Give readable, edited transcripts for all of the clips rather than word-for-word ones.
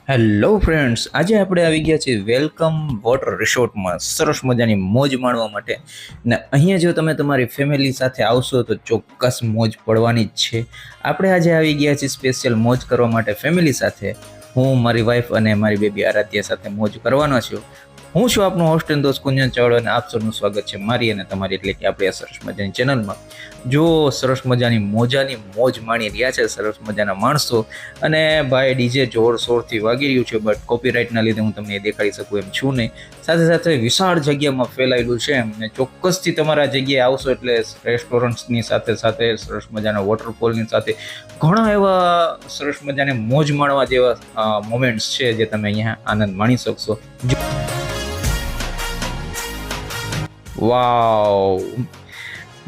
Hello friends, આજે આપણે આવી ગયા છીએ વેલકમ વોટર રિસોર્ટમાં સરસ મજાની મોજ માણવા માટે. ને અહીંયા જો તમે તમારી ફેમિલી સાથે આવશો તો ચોક્કસ મોજ પડવાની જ છે. આપણે આજે આવી ગયા છીએ સ્પેશિયલ મોજ કરવા માટે ફેમિલી સાથે. હું મારી વાઈફ અને મારી બેબી આરાધ્યા સાથે મોજ કરવાનો છું. હું છું આપનો હોસ્ટ એન્ડ દોસ્ત કુંજન ચાવડા અને આપ સૌનું સ્વાગત છે મારી અને તમારી એટલે કે આપણી આ સરસ મજાની ચેનલમાં. જો સરસ મજાની મોજ માણી રહ્યા છે સરસ મજાના માણસો, અને ભાઈ ડીજે જોરશોરથી વાગી રહ્યું છે, બટ કોપીરાઇટના લીધે હું તમને એ દેખાડી શકું એમ છું નહીં. સાથે સાથે વિશાળ જગ્યામાં ફેલાયેલું છે અને ચોક્કસથી તમારા જગ્યાએ આવશો એટલે રેસ્ટોરન્ટ્સની સાથે સાથે સરસ મજાના વોટરફોલની સાથે ઘણા એવા સરસ મજાને મોજ માણવા જેવા મોમેન્ટ્સ છે જે તમે અહીંયા આનંદ માણી શકશો. વાવ,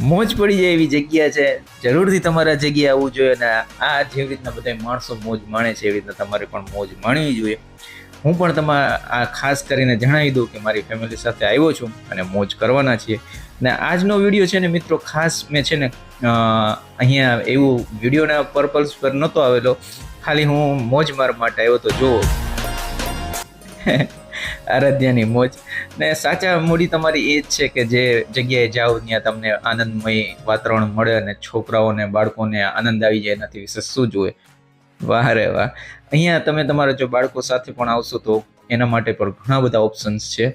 મોજ પડી જાય એવી જગ્યા છે. જરૂરથી તમારા જગ્યાએ આવવું જોઈએ અને આ જેવી રીતના બધા માણસો મોજ માણે છે એવી રીતના તમારે પણ મોજ માણવી જોઈએ. હું પણ તમારે આ ખાસ કરીને જણાવી દઉં કે મારી ફેમિલી સાથે આવ્યો છું અને મોજ કરવાના છીએ. ને આજનો વિડીયો છે ને મિત્રો, ખાસ મેં છે ને અહીંયા એવું વિડીયોના પર્પઝ પર નહોતો આવેલો, ખાલી હું મોજ માર માટે આવ્યો તો. જુઓ આરાધ્યાની મોજ. ને સાચા મૂડી તમારી એ જ છે કે જે જગ્યાએ જાઓ ત્યાં તમને આનંદમય વાતાવરણ મળે અને છોકરાઓને બાળકોને આનંદ આવી જાય, એનાથી વિશેષ શું જોઈએ. વાહ રે વાહ. અહીંયા તમે તમારા જો બાળકો સાથે પણ આવશો તો એના માટે પણ ઘણા બધા ઓપ્શન્સ છે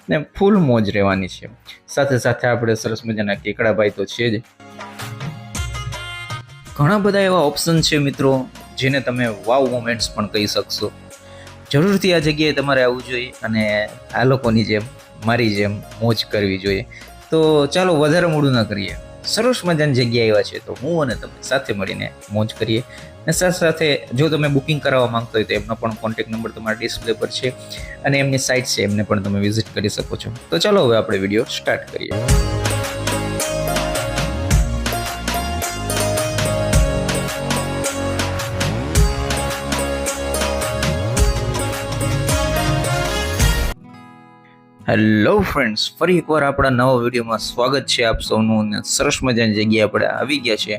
ને ફૂલ મોજ રહેવાની છે. સાથે સાથે આપણે સરસ મજાના કેકડાભાઈ તો છે જ. ઘણા બધા એવા ઓપ્શન છે મિત્રો જેને તમે વાવ મોમેન્ટ્સ પણ કહી શકશો. જરૂરથી આ જગ્યાએ તમારે આવવું જોઈએ અને આ લોકોની જેમ મારી જેમ મોજ કરવી જોઈએ. તો ચાલો વધારે મોડું ન કરીએ, સરસ મજાની જગ્યાએ આવ્યા છે તો હું અને તમે સાથે મળીને મોજ કરીએ. અને સાથે સાથે જો તમે બુકિંગ કરાવવા માંગતો હોય તો એમનો પણ કોન્ટેક્ટ નંબર તમારા ડિસ્પ્લે પર છે અને એમની સાઇટ છે, એમને પણ તમે વિઝિટ કરી શકો છો. તો ચાલો હવે આપણે વિડીયો સ્ટાર્ટ કરીએ. હેલો ફ્રેન્ડ્સ, ફરી એકવાર આપણા નવા વિડીયોમાં સ્વાગત છે આપ સૌનું. ને સરસ મજાની જગ્યાએ આપણે આવી ગયા છે.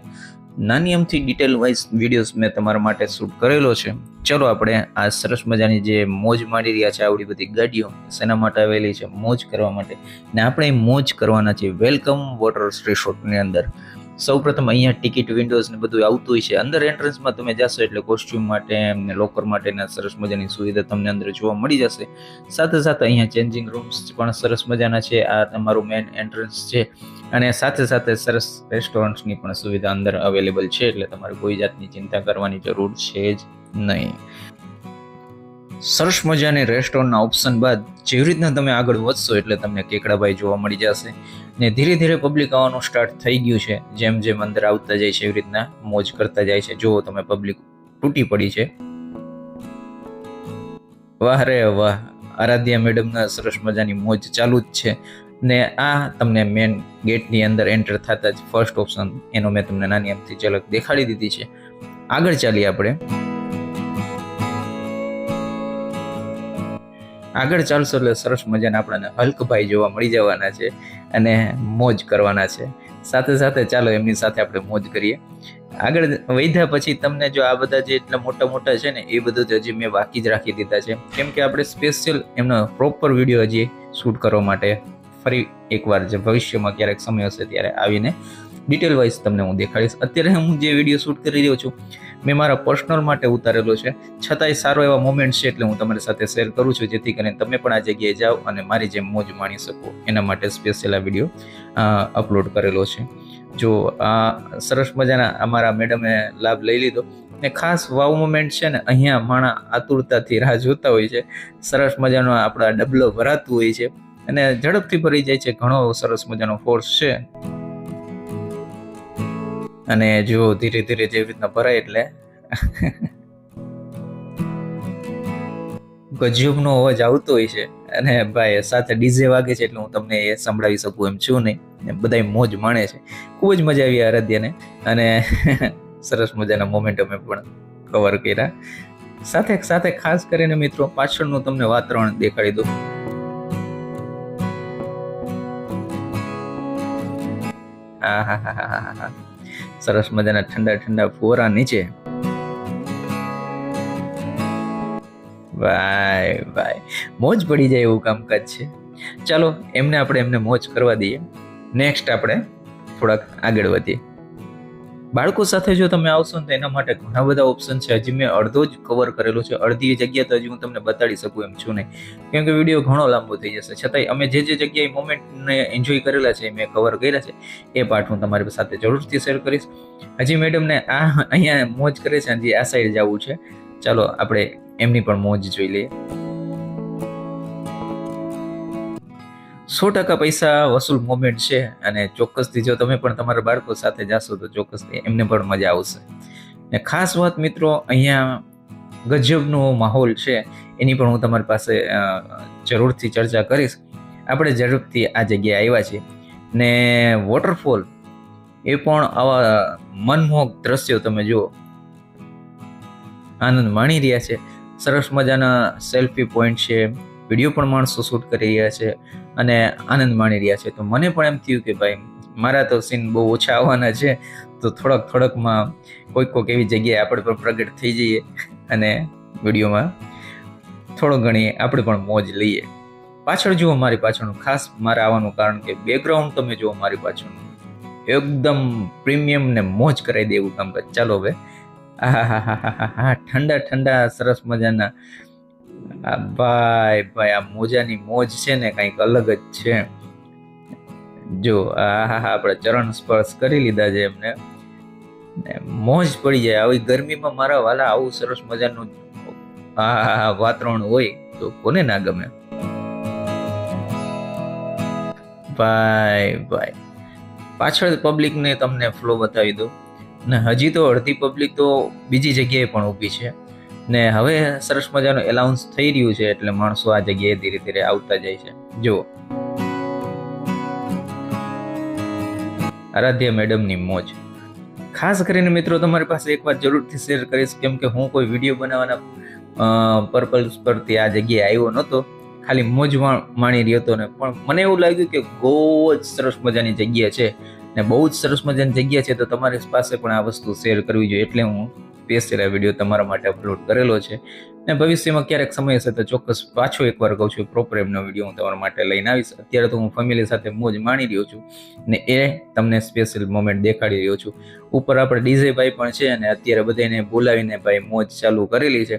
નાની અમથી ડિટેલ વાઇઝ વિડીયોઝ મેં તમારા માટે શૂટ કરેલો છે. ચલો આપણે આ સરસ મજાની જે મોજ માણી રહ્યા છે, આવડી બધી ગાડીઓ શેના માટે આવેલી છે? મોજ કરવા માટે. ને આપણે મોજ કરવાના છે વેલકમ વોટર રિસોર્ટની અંદર. સૌપ્રથમ અહીંયા ટિકિટ વિન્ડોઝ ને બધું આવતું હોય છે. અંદર એન્ટ્રન્સમાં તમે જશો એટલે કોસ્ટ્યુમ માટે એમને લોકર માટેના સરસ મજાની સુવિધા તમને અંદર જોવા મળી જશે. સાથે સાથે અહીંયા ચેન્જિંગ રૂમ્સ પણ સરસ મજાના છે. આ તમારું મેઇન એન્ટ્રન્સ છે અને સાથે સાથે સરસ રેસ્ટોરન્ટ્સની પણ સુવિધા અંદર અવેલેબલ છે, એટલે તમારે કોઈ જાતની ચિંતા કરવાની જરૂર છે જ નહીં. સરસ મજાની રેસ્ટોરન્ટના ઓપ્શન બાદ જેવી રીતના તમે આગળ વધશો એટલે તમને કેકડાભાઈ જોવા મળી જશે. ને ધીરે ધીરે પબ્લિક આવવાનું સ્ટાર્ટ થઈ ગયું છે. જેમ જેમ અંદર આવતા જાય છે એવી રીતના મોજ કરતા જાય છે. જુઓ તમે, પબ્લિક તૂટી પડી છે. વાહ રે વાહ, આરાધ્યા મેડમના સરસ મજાની મોજ ચાલુ જ છે. ને આ તમને મેન ગેટની અંદર એન્ટર થતા જ ફર્સ્ટ ઓપ્શન એનો મેં તમને નાની અમથી ઝલક દેખાડી દીધી છે. આગળ ચાલીએ આપણે. આગળ ચાલશો એટલે સરસ મજાના આપણને હલ્કભાઈ જોવા મળી જવાના છે અને મોજ કરવાના છે. સાથે સાથે ચાલો એમની સાથે આપણે મોજ કરીએ. આગળ વધ્યા પછી તમને જો આ બધા જે એટલા મોટા મોટા છે ને એ બધું હજી મેં બાકી જ રાખી દીધા છે, કેમ કે આપણે સ્પેશિયલ એમનો પ્રોપર વિડીયો હજી શૂટ કરવા માટે ફરી એકવાર જે ભવિષ્યમાં ક્યારેક સમય હશે ત્યારે આવીને ડિટેલ વાઇઝ તમને હું દેખાડીશ. અત્યારે હું જે વિડીયો શૂટ કરી રહ્યો છું મેં મારા પર્સનલ માટે ઉતારેલો છે, છતાંય સારો એવા મોમેન્ટ છે એટલે હું તમારી સાથે શેર કરું છું, જેથી કરીને તમે પણ આ જગ્યાએ જાઓ અને મારી જેમ મોજ માણી શકો એના માટે સ્પેશિયલ આ વિડીયો અપલોડ કરેલો છે. જો આ સરસ મજાના અમારા મેડમે લાભ લઈ લીધો. ને ખાસ વાવ મોમેન્ટ છે ને, અહીંયા માણા આતુરતાથી રાહ જોતા હોય છે. સરસ મજાનો આપણા ડબલો ભરાતું હોય છે અને ઝડપથી ભરી જાય છે. ઘણો સરસ મજાનો ફોર્સ છે અને જો ધીરે ધીરે જેવી રીતના ભરાય એટલે ગજબનો અવાજ આવતો હોય છે. અને ભાઈ સાથે ડીજે વાગે છે એટલે હું તમને એ સંભળાવી શકું એમ છું નહીં. બધા મોજ માણે છે. ખૂબ જ મજા આવી આરાધ્યાને અને સરસ મજાના મોમેન્ટ અમે પણ કવર કર્યા. સાથે સાથે ખાસ કરીને મિત્રો પાછળનું તમને વાતાવરણ દેખાડી દઉં. હા હા હા હા હા હા, સરસ મજાના ઠંડા ઠંડા ફુવારા નીચે ભાઈ મોજ પડી જાય એવું કામકાજ છે. ચાલો એમને મોજ કરવા દઈએ. નેક્સ્ટ આપણે થોડાક આગળ વધીએ. બાળકો સાથે જો તમે આવશો ને તો એના માટે ઘણા બધા ઓપ્શન છે. હજી મેં અડધો જ કવર કરેલો છે, અડધી જગ્યા તો હજી હું તમને બતાડી શકું એમ છું નહીં, કેમ કે વિડીયો ઘણો લાંબો થઈ જશે. છતાંય અમે જે જગ્યાએ મોમેન્ટને એન્જોય કરેલા છે મેં કવર કર્યા છે, એ પાર્ટ હું તમારી સાથે જરૂરથી શેર કરીશ. હજી મેડમને અહીંયા મોજ કરે છે, હજી આ સાઈડ જવું છે. ચાલો આપણે એમની પણ મોજ જોઈ લઈએ. 100% પૈસા વસૂલ મોમેન્ટ છે અને ચોક્કસથી જો તમે પણ તમારા બાળકો સાથે જાશો તો ચોક્કસથી એમને પણ મજા આવશે. ને ખાસ વાત મિત્રો, અહીંયા ગજબનો માહોલ છે એની પણ હું તમારી પાસે જરૂરથી ચર્ચા કરીશ. આપણે ઝડપથી આ જગ્યાએ આવ્યા છીએ ને વોટરફોલ એ પણ આવા મનમોહક દ્રશ્યો તમે જુઓ, આનંદ માણી રહ્યા છે. સરસ મજાના સેલ્ફી પોઈન્ટ છે, વિડીયો પણ માણસો શૂટ કરી રહ્યા છે અને આનંદ માણી રહ્યા છે. તો મને પણ એમ થયું કે ભાઈ મારા તો સીન બહુ ઓછા આવવાના છે, તો થોડકમાં કોઈક એવી જગ્યાએ આપણે પણ પ્રગટ થઈ જઈએ અને વિડીયોમાં થોડો ઘણી આપણે પણ મોજ લઈએ. પાછળ જુઓ મારી પાછળનું, ખાસ મારે આવવાનું કારણ કે બેકગ્રાઉન્ડ તમે જુઓ મારી પાછળનું, એકદમ પ્રીમિયમ ને મોજ કરાવી દે એવું કામકાજ. ચાલો હવે હા ઠંડા સરસ મજાના ભાઈ આ મોજાની મોજ છે ને કંઈક અલગ જ છે. જો આપણે ચરણ સ્પર્શ કરી લીધા છે એમને, મોજ પડી જાય. આવી ગરમીમાં મારા વાલા આવું સરસ મજાનું વાતાવરણ હોય તો કોને ના ગમે. ભાઈ પાછળ પબ્લિકને તમને ફ્લો બતાવી દો ને હજી તો અડધી પબ્લિક તો બીજી જગ્યાએ પણ ઊભી છે ને હવે સરસ મજાનું એલાઉન્સ થઈ રહ્યું છે એટલે માણસો આ જગ્યાએ ધીરે ધીરે આવતા જાય છે. જુઓ આરાધ્યા મેડમની મોજ. ખાસ કરીને મિત્રો તમારી પાસે એક વાત જરૂરથી શેર કરીશ, કેમ કે હું કોઈ વિડીયો બનાવવાના પર્પઝ પરથી આ જગ્યાએ આવ્યો નહોતો, ખાલી મોજ માણી રહ્યો હતો ને પણ મને એવું લાગ્યું કે બહુ જ સરસ મજાની જગ્યા છે ને બહુ જ સરસ મજાની જગ્યા છે તો તમારી પાસે પણ આ વસ્તુ શેર કરવી જોઈએ, એટલે હું સ્પેશિયલ આ વિડીયો તમારા માટે અપલોડ કરેલો છે. ને ભવિષ્યમાં ક્યારેક સમય હશે તો ચોક્કસ પાછો એકવાર કહું છું પ્રોપર એમનો વિડીયો હું તમારા માટે લઈને આવીશ. અત્યારે તો હું ફેમિલી સાથે મોજ માણી રહ્યો છું ને એ તમને સ્પેશિયલ મોમેન્ટ દેખાડી રહ્યો છું. ઉપર આપણે ડીજે ભાઈ પણ છે અને અત્યારે બધાને બોલાવીને ભાઈ મોજ ચાલુ કરેલી છે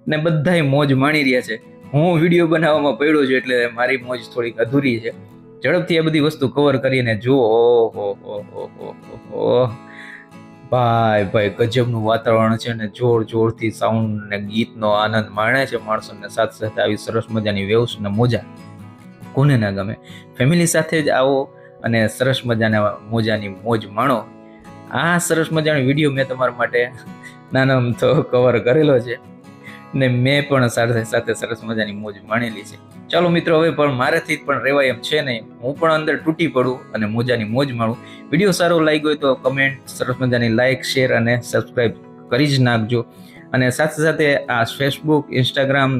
ને બધાય મોજ માણી રહ્યા છે. હું વિડીયો બનાવવામાં પડ્યો છું એટલે મારી મોજ થોડીક અધૂરી છે. ઝડપથી આ બધી વસ્તુ કવર કરીને જુઓ. ઓહો ભાઈ ગજબનું વાતાવરણ છે ને જોરથી સાઉન્ડ ને ગીતનો આનંદ માણે છે માણસો ને સાથે સાથે આવી સરસ મજાની વેવ્સ ને મોજા કોને ના ગમે. ફેમિલી સાથે જ આવો અને સરસ મજાના મોજાની મોજ માણો. આ સરસ મજાનો વિડીયો મેં તમારા માટે નાનો તો કવર કરેલો છે ને મેં પણ સાથે સરસ મજાની મોજ માણેલી છે. ચાલો મિત્રો હવે પણ મારાથી પણ રહેવાય એમ છે નહીં, હું પણ અંદર તૂટી પડું અને મોજાની મોજ માણું. વિડીયો સારો લાગ્યો હોય તો કમેન્ટ સરસ મજાની લાઇક શેર અને સબસ્ક્રાઈબ કરી જ નાખજો. અને સાથે આ ફેસબુક ઇન્સ્ટાગ્રામ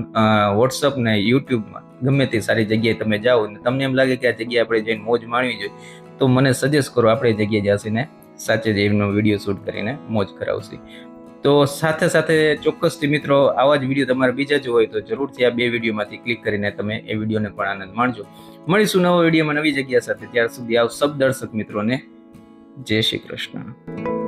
વોટ્સઅપ ને યુટ્યુબમાં ગમે તે સારી જગ્યાએ તમે જાઓ ને તમને એમ લાગે કે આ જગ્યાએ આપણે જઈને મોજ માણવી જોઈએ તો મને સજેસ્ટ કરો, આપણે જગ્યાએ જશીને સાચે જ એમનો વિડીયો શૂટ કરીને મોજ કરાવશે. તો સાથે ચોક્કસથી મિત્રો આવા જ વિડીયો તમારે બીજા જો હોય તો જરૂરથી આ 2 વિડીયોમાંથી ક્લિક કરીને તમે એ વિડીયોને પણ આનંદ માણજો. મળીશું નવા વિડીયોમાં નવી જગ્યા સાથે. ત્યાર સુધી આવ સબ દર્શક મિત્રોને જય શ્રી કૃષ્ણ.